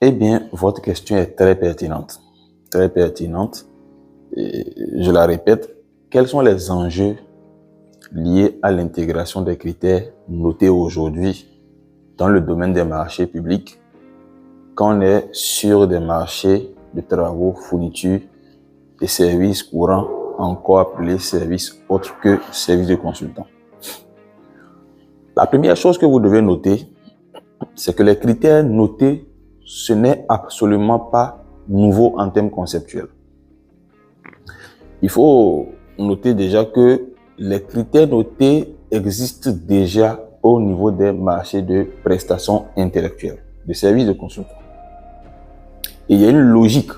Eh bien, votre question est très pertinente. Très pertinente. Et je la répète, quels sont les enjeux liés à l'intégration des critères notés aujourd'hui dans le domaine des marchés publics quand on est sur des marchés de travaux, fournitures et services courants, encore appelés services autres que services de consultant. La première chose que vous devez noter, c'est que les critères notés, ce n'est absolument pas nouveau en termes conceptuels. Il faut noter déjà que les critères notés existent déjà au niveau des marchés de prestations intellectuelles, de services de consultant. Et il y a une logique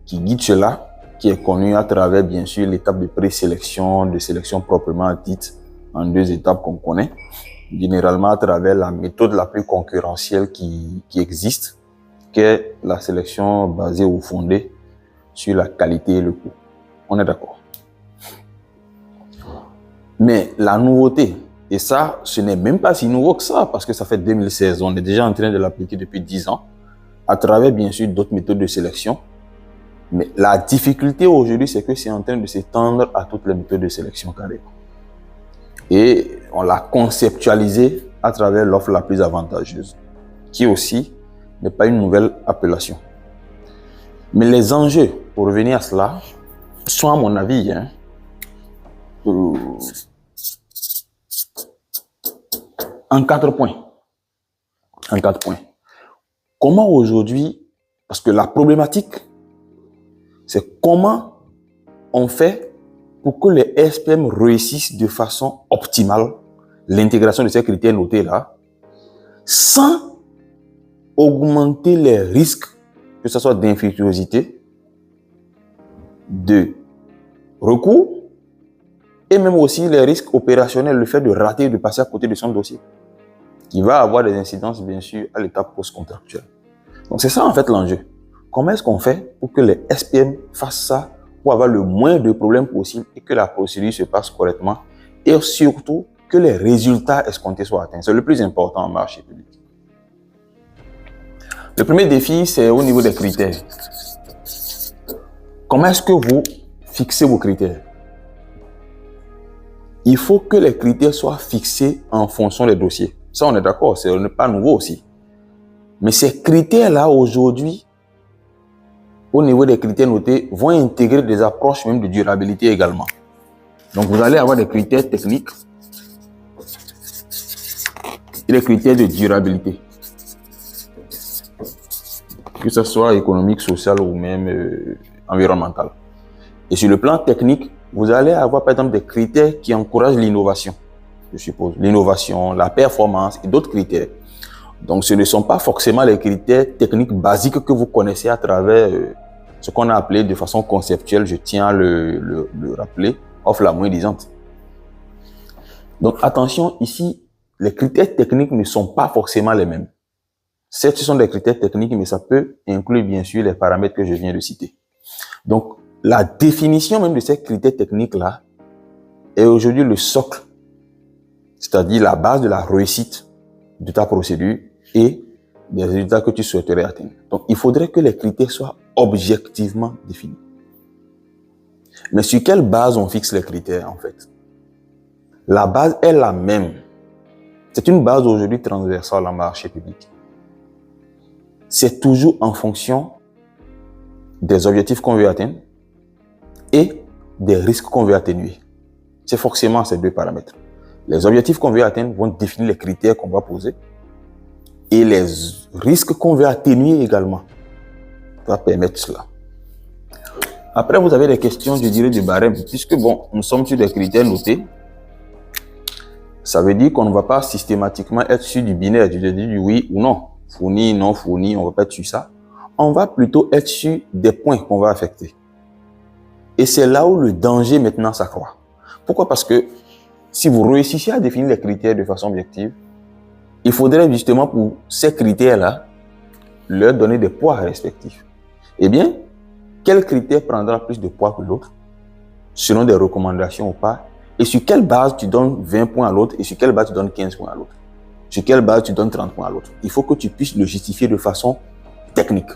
qui guide cela, qui est connue à travers, bien sûr, l'étape de présélection, de sélection proprement dite, en 2 étapes qu'on connaît, généralement à travers la méthode la plus concurrentielle qui existe, qui est la sélection basée ou fondée sur la qualité et le coût. On est d'accord. Mais la nouveauté, et ça, ce n'est même pas si nouveau que ça, parce que ça fait 2016, on est déjà en train de l'appliquer depuis 10 ans, à travers, bien sûr, d'autres méthodes de sélection. Mais la difficulté aujourd'hui, c'est que c'est en train de s'étendre à toutes les méthodes de sélection carrément. Et on l'a conceptualisé à travers l'offre la plus avantageuse, qui aussi n'est pas une nouvelle appellation. Mais les enjeux, pour revenir à cela, sont à mon avis, en 4 points. En 4 points. Comment aujourd'hui, parce que la problématique, c'est comment on fait pour que les SPM réussissent de façon optimale l'intégration de ces critères notés-là, sans augmenter les risques, que ce soit d'infructuosité, de recours, et même aussi les risques opérationnels, le fait de rater et de passer à côté de son dossier, qui va avoir des incidences, bien sûr, à l'étape post-contractuelle. Donc, c'est ça, en fait, l'enjeu. Comment est-ce qu'on fait pour que les SPM fassent ça pour avoir le moins de problèmes possible et que la procédure se passe correctement et surtout que les résultats escomptés soient atteints. C'est le plus important en marché public. Le premier défi, c'est au niveau des critères. Comment est-ce que vous fixez vos critères? Il faut que les critères soient fixés en fonction des dossiers. Ça, on est d'accord, ce n'est pas nouveau aussi. Mais ces critères-là, aujourd'hui, au niveau des critères notés, vont intégrer des approches même de durabilité également. Donc, vous allez avoir des critères techniques et des critères de durabilité. Que ce soit économique, social ou même environnemental. Et sur le plan technique, vous allez avoir par exemple des critères qui encouragent l'innovation, je suppose. L'innovation, la performance et d'autres critères. Donc, ce ne sont pas forcément les critères techniques basiques que vous connaissez à travers ce qu'on a appelé de façon conceptuelle, je tiens à le rappeler, offre la moins-disante. Donc, attention, ici, les critères techniques ne sont pas forcément les mêmes. Certes, ce sont des critères techniques, mais ça peut inclure bien sûr les paramètres que je viens de citer. Donc, la définition même de ces critères techniques-là est aujourd'hui le socle, c'est-à-dire la base de la réussite de ta procédure et des résultats que tu souhaiterais atteindre. Donc, il faudrait que les critères soient objectivement définis. Mais sur quelle base on fixe les critères, en fait? La base est la même. C'est une base aujourd'hui transversale en marché public. C'est toujours en fonction des objectifs qu'on veut atteindre et des risques qu'on veut atténuer. C'est forcément ces 2 paramètres. Les objectifs qu'on veut atteindre vont définir les critères qu'on va poser et les risques qu'on veut atténuer également va permettre cela. Après, vous avez des questions, je dirais, du barème, puisque bon, nous sommes sur des critères notés. Ça veut dire qu'on ne va pas systématiquement être sur du binaire, du oui ou non. Fourni, non fourni, on ne va pas être sur ça. On va plutôt être sur des points qu'on va affecter. Et c'est là où le danger maintenant s'accroît. Pourquoi? Parce que si vous réussissez à définir les critères de façon objective, il faudrait justement pour ces critères-là, leur donner des poids respectifs. Eh bien, quel critère prendra plus de poids que l'autre, selon des recommandations ou pas, et sur quelle base tu donnes 20 points à l'autre, et sur quelle base tu donnes 15 points à l'autre, sur quelle base tu donnes 30 points à l'autre. Il faut que tu puisses le justifier de façon technique.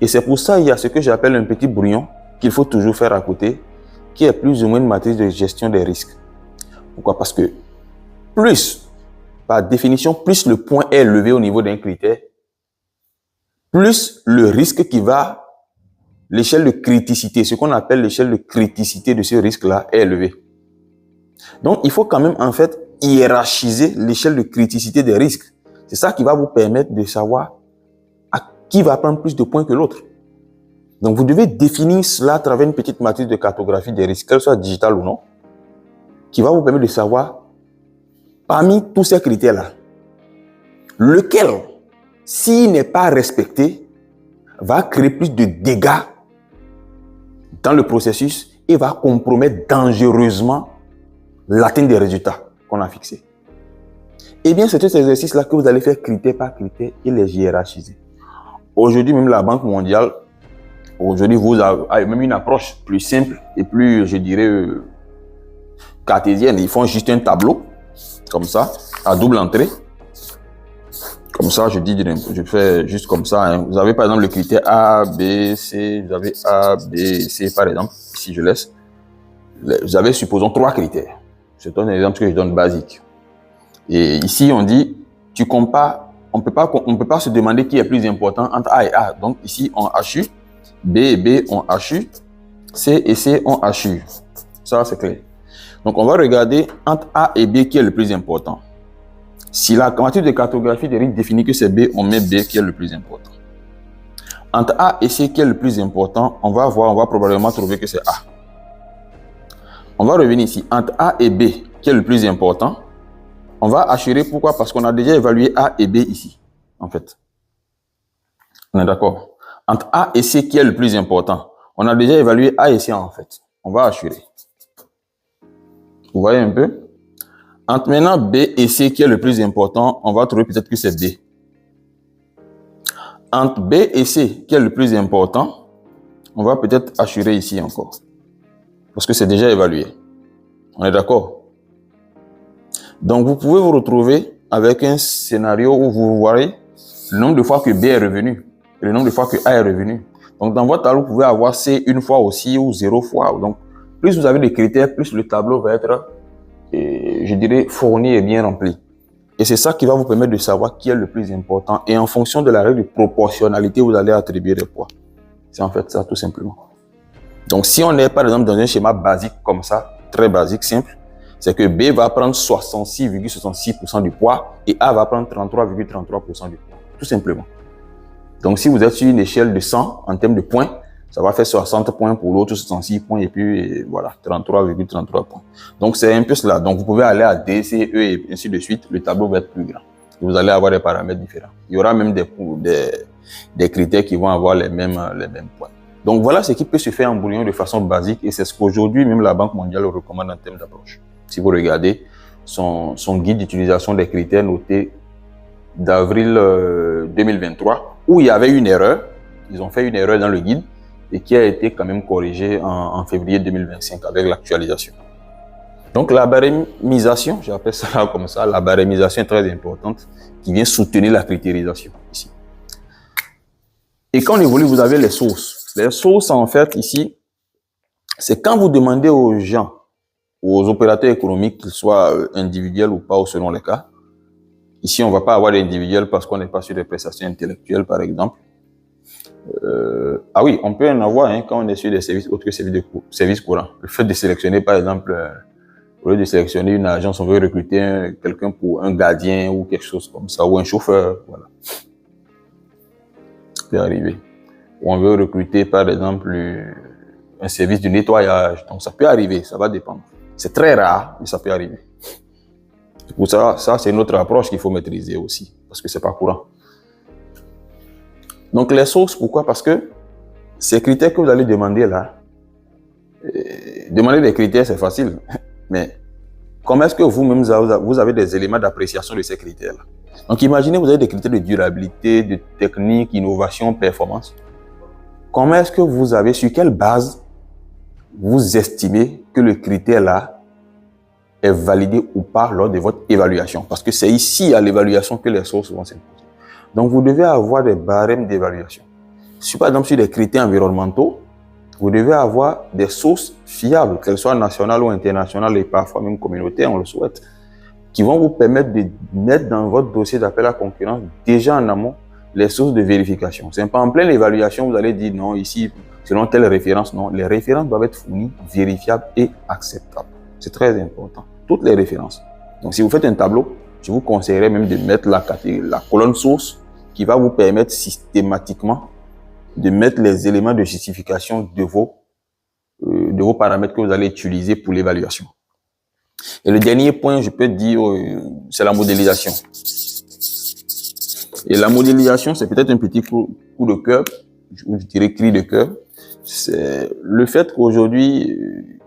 Et c'est pour ça qu'il y a ce que j'appelle un petit brouillon qu'il faut toujours faire à côté, qui est plus ou moins une matrice de gestion des risques. Pourquoi? Parce que plus, par définition, plus le point est élevé au niveau d'un critère, plus le risque qui va, l'échelle de criticité, ce qu'on appelle l'échelle de criticité de ce risque-là est élevée. Donc, il faut quand même, en fait, hiérarchiser l'échelle de criticité des risques. C'est ça qui va vous permettre de savoir à qui va prendre plus de points que l'autre. Donc, vous devez définir cela à travers une petite matrice de cartographie des risques, qu'elle soit digitale ou non, qui va vous permettre de savoir, parmi tous ces critères-là, lequel, s'il n'est pas respecté, va créer plus de dégâts dans le processus et va compromettre dangereusement l'atteinte des résultats qu'on a fixés. Eh bien, c'est cet exercice-là que vous allez faire critère par critère et les hiérarchiser. Aujourd'hui, même la Banque mondiale, aujourd'hui, vous avez même une approche plus simple et plus, je dirais, cartésienne. Ils font juste un tableau, comme ça, à double entrée. Comme ça, je fais juste comme ça. Hein. Vous avez par exemple le critère A, B, C. Vous avez A, B, C par exemple. Si je laisse. Vous avez, supposons, 3 critères. C'est un exemple que je donne basique. Et ici, on dit, tu compares, on peut pas se demander qui est plus important entre A et A. Donc ici, on HU, B et B ont HU, C et C ont HU. Ça, c'est clair. Donc, on va regarder entre A et B qui est le plus important. Si la matrice de cartographie des risques définit que c'est B, on met B qui est le plus important. Entre A et C qui est le plus important, on va probablement trouver que c'est A. On va revenir ici. Entre A et B qui est le plus important, on va assurer pourquoi? Parce qu'on a déjà évalué A et B ici, en fait. On est d'accord? Entre A et C qui est le plus important, on a déjà évalué A et C en fait. On va assurer. Vous voyez un peu? Entre maintenant B et C qui est le plus important, on va trouver peut-être que c'est D. Entre B et C qui est le plus important, on va peut-être assurer ici encore. Parce que c'est déjà évalué. On est d'accord? Donc vous pouvez vous retrouver avec un scénario où vous voyez le nombre de fois que B est revenu et le nombre de fois que A est revenu. Donc dans votre tableau, vous pouvez avoir C une fois aussi ou 0 fois. Donc plus vous avez des critères, plus le tableau va être, je dirais, fourni et bien rempli. Et c'est ça qui va vous permettre de savoir qui est le plus important. Et en fonction de la règle de proportionnalité, vous allez attribuer les poids. C'est en fait ça, tout simplement. Donc, si on est, par exemple, dans un schéma basique comme ça, très basique, simple, c'est que B va prendre 66,66% du poids et A va prendre 33,33% du poids. Tout simplement. Donc, si vous êtes sur une échelle de 100 en termes de points, ça va faire 60 points pour l'autre, 66 points, et puis voilà, 33,33 points. Donc, c'est un peu cela. Donc, vous pouvez aller à D, C, E, et ainsi de suite. Le tableau va être plus grand. Vous allez avoir des paramètres différents. Il y aura même des critères qui vont avoir les mêmes points. Donc, voilà ce qui peut se faire en brouillon de façon basique, et c'est ce qu'aujourd'hui, même la Banque mondiale recommande en termes d'approche. Si vous regardez son guide d'utilisation des critères noté d'avril 2023, où il y avait une erreur, ils ont fait une erreur dans le guide, et qui a été quand même corrigé en février 2025 avec l'actualisation. Donc la barémisation, j'appelle ça comme ça, la barémisation est très importante qui vient soutenir la critérisation ici. Et quand on évolue, vous avez les sources. Les sources en fait ici, c'est quand vous demandez aux gens, aux opérateurs économiques, qu'ils soient individuels ou pas ou selon les cas. Ici, on ne va pas avoir d'individuels parce qu'on n'est pas sur des prestations intellectuelles par exemple. Ah oui, on peut en avoir quand on est sur des services autres que services courants. Le fait de sélectionner, par exemple, au lieu de sélectionner une agence, on veut recruter quelqu'un pour un gardien ou quelque chose comme ça, ou un chauffeur, voilà. Ça peut arriver. Ou on veut recruter, par exemple, un service de nettoyage. Donc, ça peut arriver, ça va dépendre. C'est très rare, mais ça peut arriver. Pour ça, c'est une autre approche qu'il faut maîtriser aussi, parce que c'est pas courant. Donc, les sources, pourquoi? Parce que ces critères que vous allez demander là, demander des critères, c'est facile. Mais comment est-ce que vous-même, vous avez des éléments d'appréciation de ces critères-là? Donc, imaginez, vous avez des critères de durabilité, de technique, innovation, performance. Comment est-ce que vous avez, sur quelle base, vous estimez que le critère-là est validé ou pas lors de votre évaluation? Parce que c'est ici, à l'évaluation, que les sources vont s'imposer. Donc, vous devez avoir des barèmes d'évaluation. Si par exemple sur des critères environnementaux, vous devez avoir des sources fiables, qu'elles soient nationales ou internationales et parfois même communautaires, on le souhaite, qui vont vous permettre de mettre dans votre dossier d'appel à concurrence déjà en amont les sources de vérification. C'est pas en pleine évaluation, vous allez dire non, ici, selon telle référence, non. Les références doivent être fournies, vérifiables et acceptables. C'est très important. Toutes les références. Donc, si vous faites un tableau, je vous conseillerais même de mettre la colonne source qui va vous permettre systématiquement de mettre les éléments de justification de vos paramètres que vous allez utiliser pour l'évaluation. Et le dernier point, je peux dire, c'est la modélisation. Et la modélisation, c'est peut-être un petit coup de cœur, ou je dirais cri de cœur. C'est le fait qu'aujourd'hui,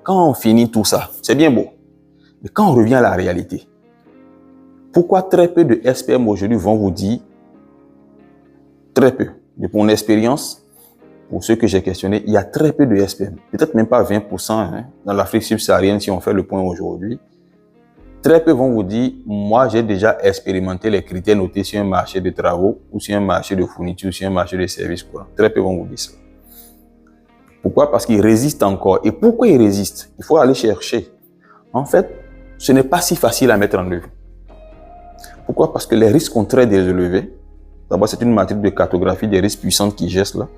quand on finit tout ça, c'est bien beau. Mais quand on revient à la réalité, pourquoi très peu de SPM aujourd'hui vont vous dire, très peu, de mon expérience, pour ceux que j'ai questionnés, il y a très peu de SPM, peut-être même pas 20% hein, dans l'Afrique subsaharienne si on fait le point aujourd'hui. Très peu vont vous dire, moi j'ai déjà expérimenté les critères notés sur un marché de travaux ou sur un marché de fourniture, sur un marché de services. Quoi. Très peu vont vous dire ça. Pourquoi? Parce qu'ils résistent encore. Et pourquoi ils résistent? Il faut aller chercher. En fait, ce n'est pas si facile à mettre en œuvre. Pourquoi? Parce que les risques sont très élevés. D'abord, c'est une matrice de cartographie des risques puissantes qui geste là.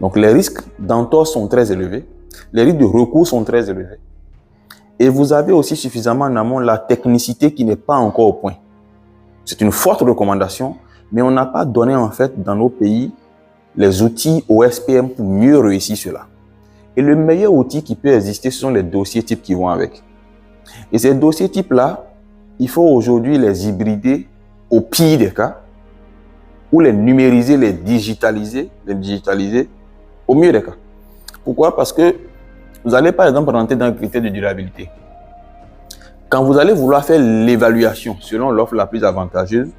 Donc, les risques d'entorse sont très élevés. Les risques de recours sont très élevés. Et vous avez aussi suffisamment en amont la technicité qui n'est pas encore au point. C'est une forte recommandation, mais on n'a pas donné en fait dans nos pays les outils au SPM pour mieux réussir cela. Et le meilleur outil qui peut exister, ce sont les dossiers types qui vont avec. Et ces dossiers types-là, il faut aujourd'hui les hybrider au pire des cas, ou les numériser, les digitaliser au mieux des cas. Pourquoi? Parce que vous allez par exemple rentrer dans le critère de durabilité. Quand vous allez vouloir faire l'évaluation selon l'offre la plus avantageuse,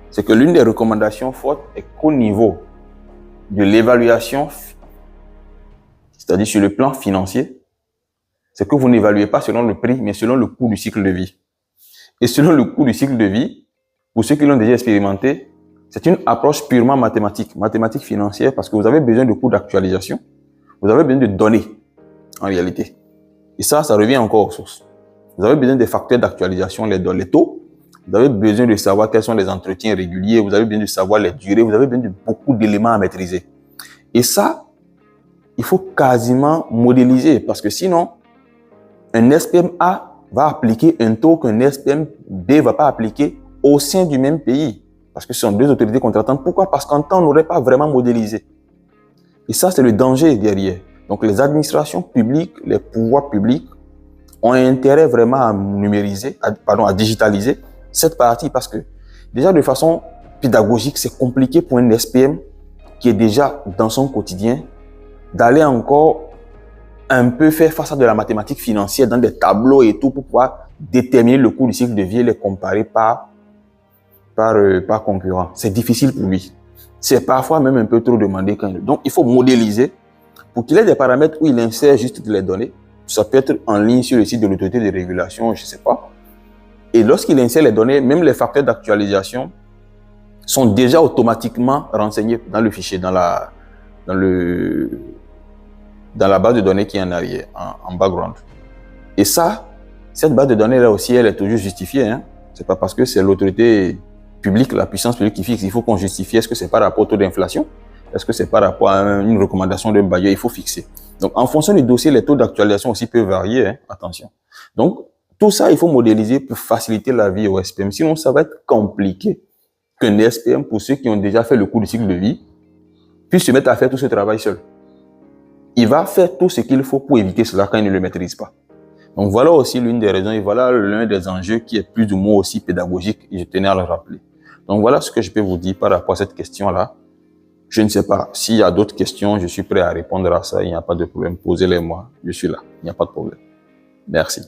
c'est que l'une des recommandations fortes est qu'au niveau de l'évaluation, c'est-à-dire sur le plan financier, c'est que vous n'évaluez pas selon le prix, mais selon le coût du cycle de vie. Et selon le coût du cycle de vie, pour ceux qui l'ont déjà expérimenté, c'est une approche purement mathématique financière, parce que vous avez besoin de coûts d'actualisation, vous avez besoin de données, en réalité. Et ça revient encore aux sources. Vous avez besoin des facteurs d'actualisation, les taux, vous avez besoin de savoir quels sont les entretiens réguliers, vous avez besoin de savoir les durées, vous avez besoin de beaucoup d'éléments à maîtriser. Et ça, il faut quasiment modéliser, parce que sinon, un SPM A va appliquer un taux qu'un SPM B ne va pas appliquer au sein du même pays. Parce que ce sont deux autorités contractantes. Pourquoi? Parce qu'en temps, on n'aurait pas vraiment modélisé. Et ça, c'est le danger derrière. Donc, les administrations publiques, les pouvoirs publics ont intérêt vraiment à numériser, à digitaliser cette partie parce que déjà de façon pédagogique, c'est compliqué pour un SPM qui est déjà dans son quotidien d'aller encore un peu faire face à de la mathématique financière dans des tableaux et tout pour pouvoir déterminer le coût du cycle de vie et les comparer par concurrent. C'est difficile pour lui. C'est parfois même un peu trop demandé. Donc, il faut modéliser pour qu'il ait des paramètres où il insère juste les données. Ça peut être en ligne sur le site de l'autorité de régulation, je ne sais pas. Et lorsqu'il insère les données, même les facteurs d'actualisation sont déjà automatiquement renseignés dans le fichier, dans la base de données qui est en arrière, en background. Et ça, cette base de données là aussi, elle est toujours justifiée. Hein. C'est pas parce que c'est l'autorité publique, la puissance publique qui fixe. Il faut qu'on justifie. Est-ce que c'est par rapport au taux d'inflation? Est-ce que c'est par rapport à une recommandation d'un bailleur? Il faut fixer. Donc, en fonction du dossier, les taux d'actualisation aussi peuvent varier. Hein. Attention. Donc, tout ça, il faut modéliser pour faciliter la vie au SPM. Sinon, ça va être compliqué qu'un SPM, pour ceux qui ont déjà fait le cours du cycle de vie, puisse se mettre à faire tout ce travail seul. Il va faire tout ce qu'il faut pour éviter cela quand il ne le maîtrise pas. Donc, voilà aussi l'une des raisons et voilà l'un des enjeux qui est plus ou moins aussi pédagogique et je tenais à le rappeler. Donc, voilà ce que je peux vous dire par rapport à cette question-là. Je ne sais pas. S'il y a d'autres questions, je suis prêt à répondre à ça. Il n'y a pas de problème. Posez-les moi. Je suis là. Il n'y a pas de problème. Merci.